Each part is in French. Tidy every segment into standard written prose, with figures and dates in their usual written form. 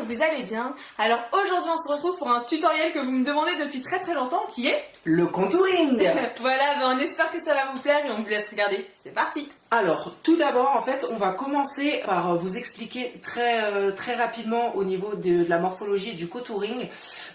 vous allez bien. Alors aujourd'hui on se retrouve pour un tutoriel que vous me demandez depuis très longtemps qui est le contouring. Voilà, on espère que ça va vous plaire et on vous laisse regarder. C'est parti. Alors tout d'abord en fait on va commencer par vous expliquer très rapidement au niveau de la morphologie et du contouring.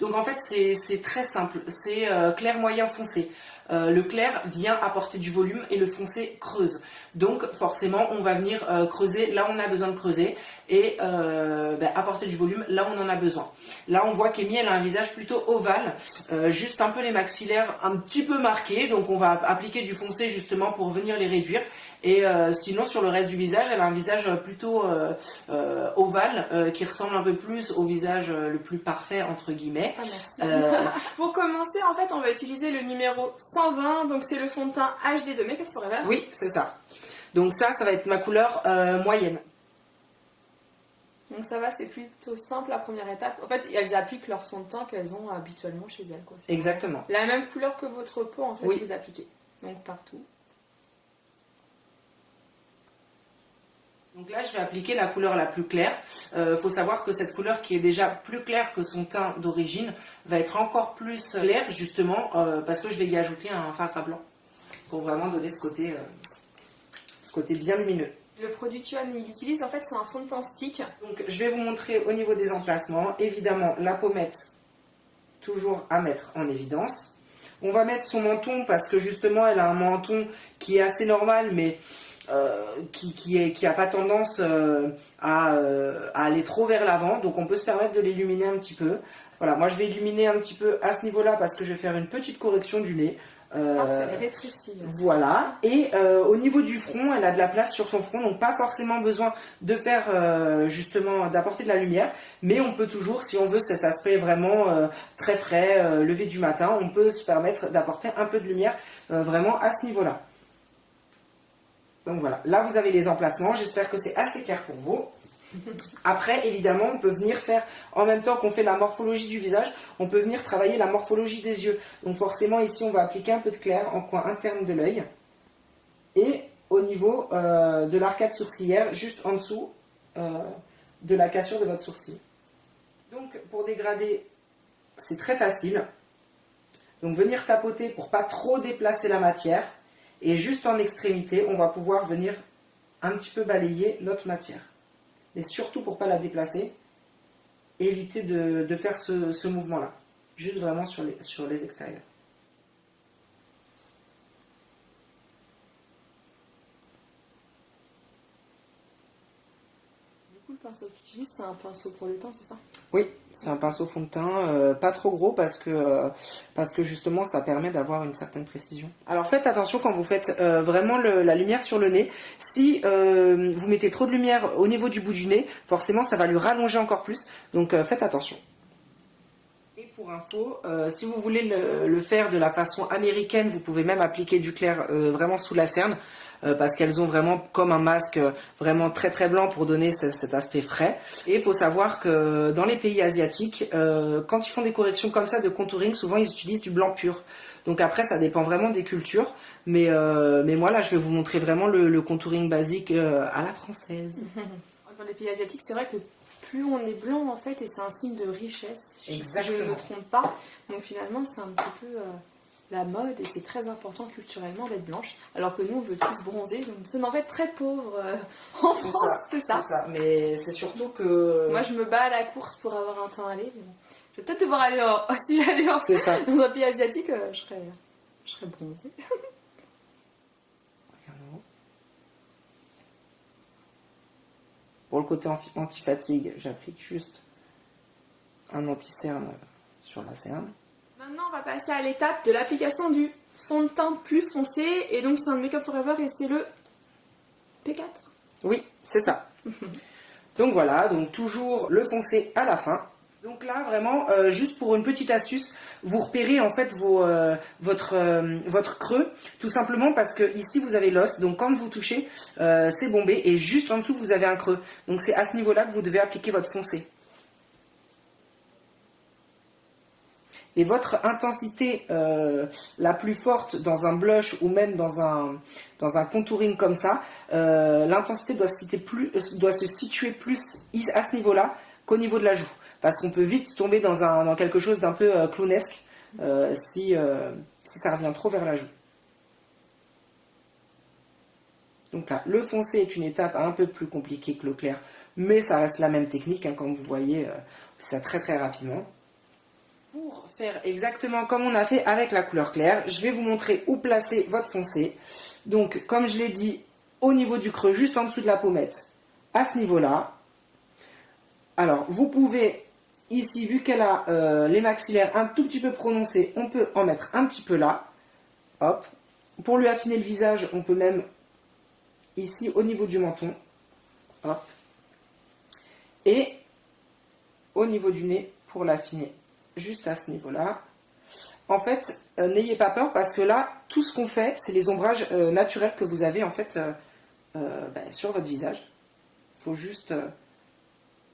Donc en fait c'est très simple, c'est clair, moyen, foncé. Le clair vient apporter du volume et le foncé creuse. Donc forcément on va venir creuser là où on a besoin de creuser et apporter du volume là où on en a besoin. Là on voit qu'Amy elle a un visage plutôt ovale, juste un peu les maxillaires un petit peu marqués, donc on va appliquer du foncé justement pour venir les réduire. Et sinon sur le reste du visage, elle a un visage plutôt ovale qui ressemble un peu plus au visage le plus parfait entre guillemets. Ah, merci. Pour commencer en fait on va utiliser le numéro 120, donc c'est le fond de teint HD de Make Up For Ever. Oui c'est ça. Donc ça va être ma couleur moyenne. Donc ça va, c'est plutôt simple la première étape. En fait, elles appliquent leur fond de teint qu'elles ont habituellement chez elles, quoi. Exactement. La même couleur que votre peau, en fait, oui. Vous appliquez. Donc partout. Donc là, je vais appliquer la couleur la plus claire. Faut savoir que cette couleur qui est déjà plus claire que son teint d'origine va être encore plus claire, justement, parce que je vais y ajouter un fard à blanc pour vraiment donner ce côté bien lumineux. Le produit qu'Yoann utilise, en fait, c'est un fond de teint stick. Donc, je vais vous montrer au niveau des emplacements. Évidemment, la pommette, toujours à mettre en évidence. On va mettre son menton parce que justement, elle a un menton qui est assez normal, mais qui a pas tendance à aller trop vers l'avant. Donc, on peut se permettre de l'illuminer un petit peu. Voilà, moi, je vais illuminer un petit peu à ce niveau-là parce que je vais faire une petite correction du nez. Elle rétrécit. Voilà, et au niveau du front, elle a de la place sur son front, donc pas forcément besoin de faire justement d'apporter de la lumière, mais on peut toujours, si on veut cet aspect vraiment très frais, levé du matin, on peut se permettre d'apporter un peu de lumière vraiment à ce niveau-là. Donc voilà, là vous avez les emplacements, j'espère que c'est assez clair pour vous. Après, évidemment, on peut venir faire, en même temps qu'on fait la morphologie du visage, on peut venir travailler la morphologie des yeux. Donc forcément, ici, on va appliquer un peu de clair en coin interne de l'œil. Et au niveau de l'arcade sourcilière, juste en dessous de la cassure de votre sourcil. Donc, pour dégrader, c'est très facile. Donc, venir tapoter pour pas trop déplacer la matière. Et juste en extrémité, on va pouvoir venir un petit peu balayer notre matière. Et surtout pour ne pas la déplacer, éviter de faire ce mouvement-là. Juste vraiment sur les extérieurs. Du coup, le pinceau que tu utilises, c'est un pinceau pour le teint, c'est ça? Oui, c'est un pinceau fond de teint, pas trop gros parce que justement ça permet d'avoir une certaine précision. Alors faites attention quand vous faites vraiment la lumière sur le nez. Si vous mettez trop de lumière au niveau du bout du nez, forcément ça va lui rallonger encore plus. Donc faites attention. Et pour info, si vous voulez le faire de la façon américaine, vous pouvez même appliquer du clair vraiment sous la cerne. Parce qu'elles ont vraiment comme un masque vraiment très blanc pour donner cet aspect frais. Et il faut savoir que dans les pays asiatiques, quand ils font des corrections comme ça de contouring, souvent ils utilisent du blanc pur. Donc après ça dépend vraiment des cultures, mais moi là je vais vous montrer vraiment le contouring basique à la française. Dans les pays asiatiques, c'est vrai que plus on est blanc en fait, et c'est un signe de richesse, si je ne me trompe pas. Donc finalement c'est un petit peu la mode, et c'est très important culturellement d'être blanche, alors que nous on veut tous bronzer, donc nous sommes en fait très pauvres en France, c'est ça. Mais c'est surtout que... Moi je me bats à la course pour avoir un teint à lait, mais je vais peut-être devoir aller si j'allais dans un pays asiatique, je serais bronzée. Pour le côté anti-fatigue, j'applique juste un anti-cerne sur la cerne. Maintenant, on va passer à l'étape de l'application du fond de teint plus foncé. Et donc, c'est un Make Up For Ever et c'est le P4. Oui, c'est ça. Donc voilà, donc toujours le foncé à la fin. Donc là, vraiment, juste pour une petite astuce, vous repérez en fait votre creux, tout simplement parce que ici vous avez l'os. Donc quand vous touchez, c'est bombé et juste en dessous vous avez un creux. Donc c'est à ce niveau-là que vous devez appliquer votre foncé. Et votre intensité la plus forte dans un blush ou même dans un contouring comme ça, l'intensité doit se situer plus à ce niveau-là qu'au niveau de la joue. Parce qu'on peut vite tomber dans quelque chose d'un peu clownesque si ça revient trop vers la joue. Donc là, le foncé est une étape un peu plus compliquée que le clair, mais ça reste la même technique, hein, comme vous voyez, on fait ça très très rapidement. Pour faire exactement comme on a fait avec la couleur claire, je vais vous montrer où placer votre foncé. Donc, comme je l'ai dit, au niveau du creux, juste en dessous de la pommette, à ce niveau-là. Alors, vous pouvez, ici, vu qu'elle a les maxillaires un tout petit peu prononcés, on peut en mettre un petit peu là. Hop. Pour lui affiner le visage, on peut même, ici, au niveau du menton. Hop. Et au niveau du nez, pour l'affiner, juste à ce niveau-là. En fait, n'ayez pas peur parce que là, tout ce qu'on fait, c'est les ombrages naturels que vous avez en fait sur votre visage. Il faut juste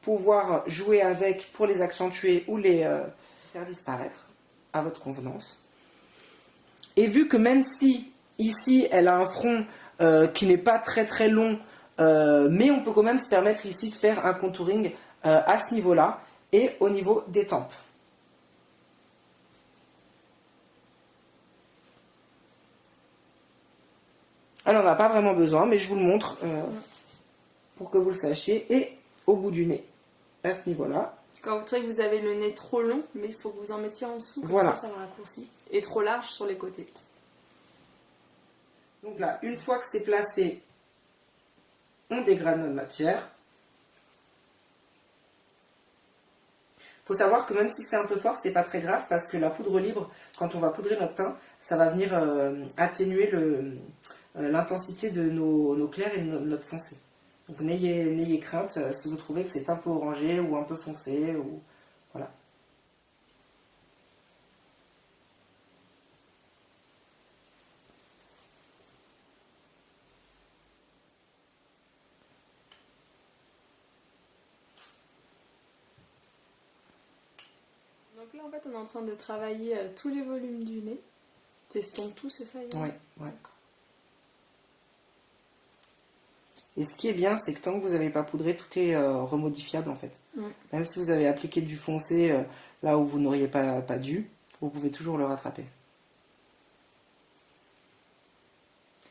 pouvoir jouer avec pour les accentuer ou les faire disparaître à votre convenance. Et vu que même si ici, elle a un front qui n'est pas très très long, mais on peut quand même se permettre ici de faire un contouring à ce niveau-là et au niveau des tempes. Alors, on n'a pas vraiment besoin, mais je vous le montre pour que vous le sachiez. Et au bout du nez, à ce niveau-là. Quand vous trouvez que vous avez le nez trop long, mais il faut que vous en mettiez en dessous, comme voilà. ça va raccourcir. Et trop large sur les côtés. Donc là, une fois que c'est placé, on dégrade notre matière. Il faut savoir que même si c'est un peu fort, c'est pas très grave parce que la poudre libre, quand on va poudrer notre teint, ça va venir atténuer l'intensité de nos clairs et de notre foncé. Donc n'ayez crainte si vous trouvez que c'est un peu orangé ou un peu foncé. Voilà. Donc là, en fait, on est en train de travailler tous les volumes du nez. T'estompes tout, c'est ça? Oui, ouais. Et ce qui est bien, c'est que tant que vous n'avez pas poudré, tout est remodifiable en fait. Même si vous avez appliqué du foncé là où vous n'auriez pas dû, vous pouvez toujours le rattraper.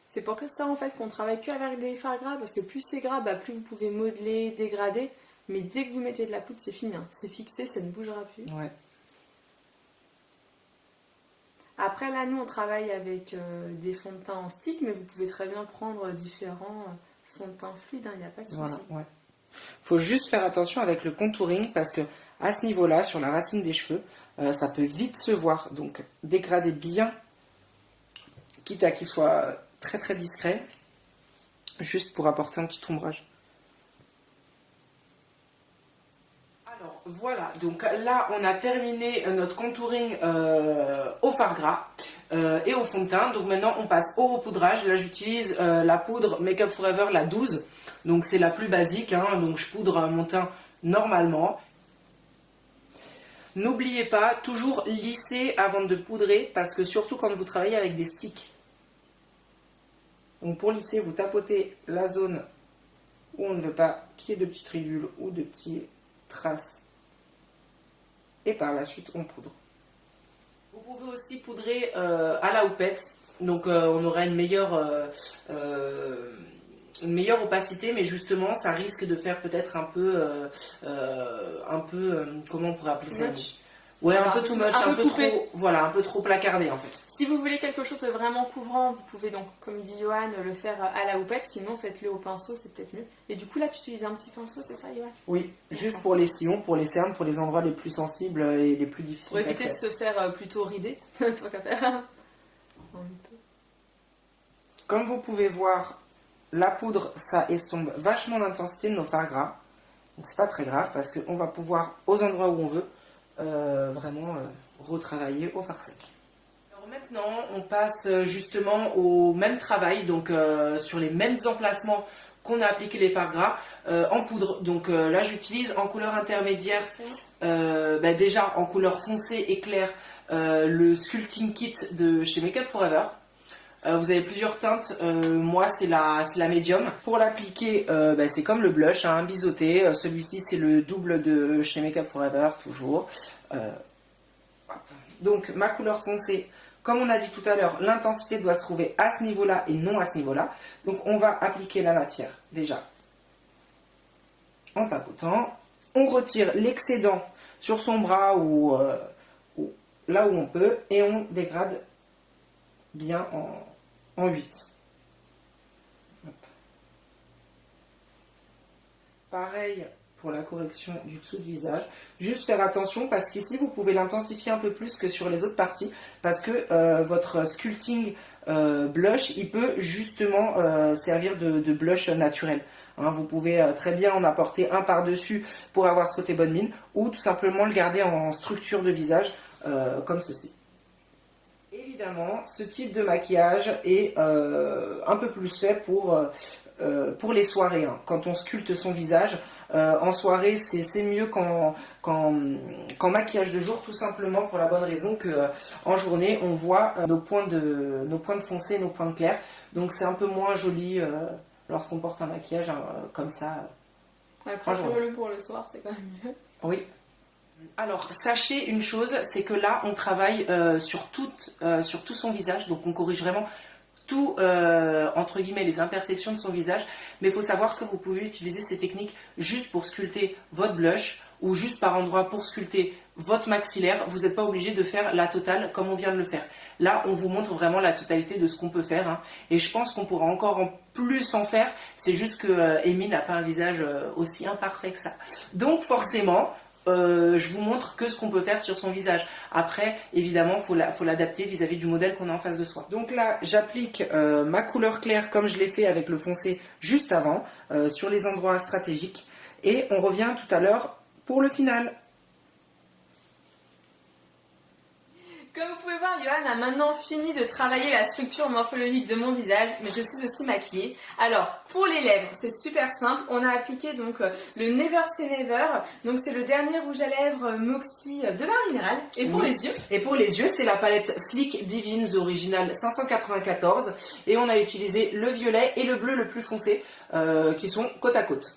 C'est pour ça en fait qu'on travaille qu'avec des fards gras, parce que plus c'est gras, plus vous pouvez modeler, dégrader, mais dès que vous mettez de la poudre, c'est fini, hein. C'est fixé, ça ne bougera plus. Ouais. Après là, nous on travaille avec des fonds de teint en stick, mais vous pouvez très bien prendre différents fonds de teint fluides, il n'y a pas de souci. Voilà, ouais. Faut juste faire attention avec le contouring parce que à ce niveau-là, sur la racine des cheveux, ça peut vite se voir. Donc dégradez bien, quitte à qu'il soit très très discret, juste pour apporter un petit ombrage. Alors voilà, donc là on a terminé notre contouring au fard gras et au fond de teint. Donc maintenant on passe au repoudrage. Là j'utilise la poudre Make Up For Ever, la 12. Donc c'est la plus basique, hein. Donc je poudre mon teint normalement. N'oubliez pas, toujours lisser avant de poudrer, parce que surtout quand vous travaillez avec des sticks. Donc pour lisser, vous tapotez la zone où on ne veut pas qu'il y ait de petites ridules ou de petites traces. Et par la suite, on poudre. Vous pouvez aussi poudrer à la houppette. Donc on aura une meilleure opacité, mais justement ça risque de faire peut-être un peu comment on pourrait appeler ça? Ouais, un peu too much, un peu trop, voilà, un peu trop placardé en fait. Si vous voulez quelque chose de vraiment couvrant, vous pouvez donc, comme dit Johan, le faire à la houppette, sinon faites-le au pinceau, c'est peut-être mieux. Et du coup là, tu utilises un petit pinceau, c'est ça, Johan? Oui, juste pour les sillons, pour les cernes, pour les endroits les plus sensibles et les plus difficiles. Pour éviter de se faire plutôt rider, tant qu'à faire. Comme vous pouvez voir, la poudre, ça estompe vachement l'intensité de nos fards gras. Donc c'est pas très grave parce qu'on va pouvoir, aux endroits où on veut, vraiment retravailler au fard sec. Alors maintenant, on passe justement au même travail, donc sur les mêmes emplacements qu'on a appliqué les fards gras en poudre. Donc là, j'utilise en couleur intermédiaire, déjà en couleur foncée et claire, le Sculpting Kit de chez Make Up For Ever. Vous avez plusieurs teintes, moi c'est la médium. Pour l'appliquer, c'est comme le blush, hein, biseauté. Celui-ci c'est le double de chez Make Up For Ever, toujours. Donc ma couleur foncée, comme on a dit tout à l'heure, l'intensité doit se trouver à ce niveau-là et non à ce niveau-là. Donc on va appliquer la matière déjà en tapotant. On retire l'excédent sur son bras ou là où on peut et on dégrade bien en 8. Hop. Pareil pour la correction du dessous du visage. Juste faire attention parce qu'ici vous pouvez l'intensifier un peu plus que sur les autres parties parce que votre sculpting blush, il peut justement servir de blush naturel. Hein, vous pouvez très bien en apporter un par-dessus pour avoir ce côté bonne mine ou tout simplement le garder en structure de visage comme ceci. Évidemment, ce type de maquillage est un peu plus fait pour les soirées. Hein. Quand on sculpte son visage, en soirée, c'est mieux qu'en maquillage de jour, tout simplement pour la bonne raison qu'en journée, on voit nos points de foncé, nos points de clair. Donc c'est un peu moins joli lorsqu'on porte un maquillage comme ça. Ouais, préférez-le pour le soir, c'est quand même mieux. Oui. Alors, sachez une chose, c'est que là, on travaille sur tout son visage, donc on corrige vraiment tout, entre guillemets, les imperfections de son visage, mais il faut savoir que vous pouvez utiliser ces techniques juste pour sculpter votre blush ou juste par endroit pour sculpter votre maxillaire. Vous n'êtes pas obligé de faire la totale comme on vient de le faire. Là, on vous montre vraiment la totalité de ce qu'on peut faire, hein, et je pense qu'on pourra encore en plus en faire, c'est juste que Amy n'a pas un visage aussi imparfait que ça. Donc forcément, je vous montre que ce qu'on peut faire sur son visage. Après, évidemment, faut l'adapter vis-à-vis du modèle qu'on a en face de soi. Donc là, j'applique ma couleur claire comme je l'ai fait avec le foncé juste avant, sur les endroits stratégiques. Et on revient tout à l'heure pour le final. Comme vous pouvez voir, Johan a maintenant fini de travailler la structure morphologique de mon visage, mais je suis aussi maquillée. Alors, pour les lèvres, c'est super simple. On a appliqué donc le Never Say Never. Donc c'est le dernier rouge à lèvres Moxie de L'Art Minéral. Et pour les yeux? Et pour les yeux, c'est la palette Sleek Divines Original 594. Et on a utilisé le violet et le bleu le plus foncé, qui sont côte à côte.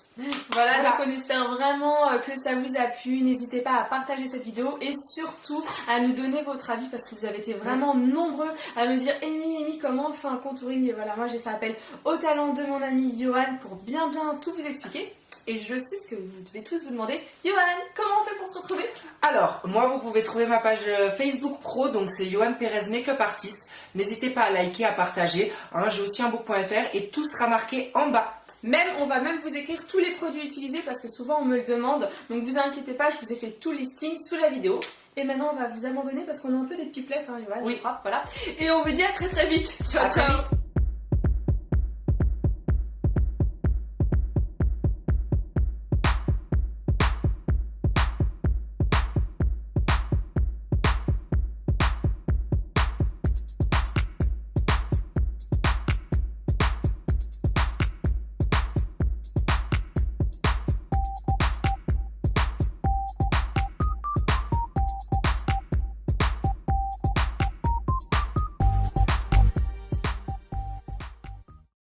Voilà, donc on espère vraiment que ça vous a plu. N'hésitez pas à partager cette vidéo et surtout à nous donner votre avis parce que vous avez été vraiment nombreux à me dire Amy, comment on fait un contouring. Et voilà, moi j'ai fait appel au talent de mon ami Johan pour bien tout vous expliquer. Et je sais ce que vous devez tous vous demander. Johan, comment on fait pour se retrouver? Alors, moi vous pouvez trouver ma page Facebook pro, donc c'est Johan Perez Makeup Artist. N'hésitez pas à liker, à partager. Hein, j'ai aussi un book.fr et tout sera marqué en bas. On va même vous écrire tous les produits utilisés parce que souvent on me le demande. Donc vous inquiétez pas, je vous ai fait tout listing sous la vidéo. Et maintenant on va vous abandonner parce qu'on a un peu des petits plaies, hein, Johan, oui. Je crois, voilà. Et on vous dit à très vite. Ciao, ciao.